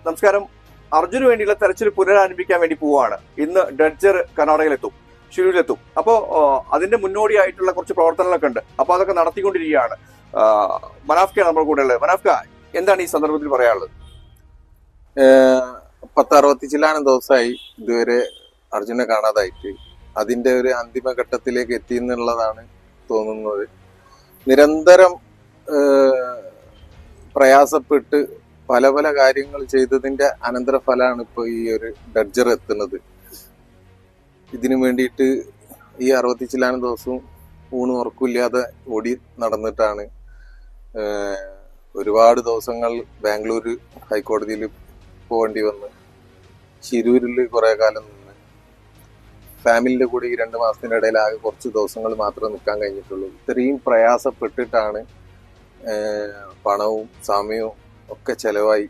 നമസ്കാരം. അർജുന് വേണ്ടിയുള്ള തെരച്ചിൽ പുനരാരംഭിക്കാൻ വേണ്ടി പോവുകയാണ്. ഇന്ന് ഡഡ്ജർ കർണാടകയിലെത്തും, ഷിരൂരിലെത്തും. അപ്പോൾ അതിന്റെ മുന്നോടിയായിട്ടുള്ള കുറച്ച് പ്രവർത്തനങ്ങളൊക്കെ ഉണ്ട്. അപ്പോൾ അതൊക്കെ നടത്തിക്കൊണ്ടിരിക്കുകയാണ്. മനാഫ്കയാണ് നമ്മുടെ കൂടെ ഉള്ളത്. മനാഫ്ക, എന്താണ് ഈ സന്ദർഭത്തിൽ പറയാനുള്ളത്? 60 ദിവസമായി ഇതുവരെ അർജുനെ കാണാതായിട്ട്. അതിന്റെ ഒരു അന്തിമഘട്ടത്തിലേക്ക് എത്തി എന്നുള്ളതാണ് തോന്നുന്നത്. നിരന്തരം പ്രയാസപ്പെട്ട് പല പല കാര്യങ്ങൾ ചെയ്തതിന്റെ അനന്തരഫലമാണ് ഇപ്പൊ ഈ ഒരു ഡഡ്ജർ എത്തുന്നത്. ഇതിനു വേണ്ടിയിട്ട് ഈ 60 ദിവസവും ഊണും ഉറക്കില്ലാതെ ഓടി നടന്നിട്ടാണ്. ഒരുപാട് ദിവസങ്ങൾ ബാംഗ്ലൂര് ഹൈക്കോടതിയിൽ പോകേണ്ടി വന്ന്, ശിരൂരിൽ കുറെ കാലം നിന്ന്, ഫാമിലിന്റെ കൂടെ ഈ 2 മാസത്തിനിടയിൽ ആകെ കുറച്ച് ദിവസങ്ങൾ മാത്രമേ നിൽക്കാൻ കഴിഞ്ഞിട്ടുള്ളൂ. ഇത്രയും പ്രയാസപ്പെട്ടിട്ടാണ് പണവും സമയവും ഒക്കെ ചെലവായി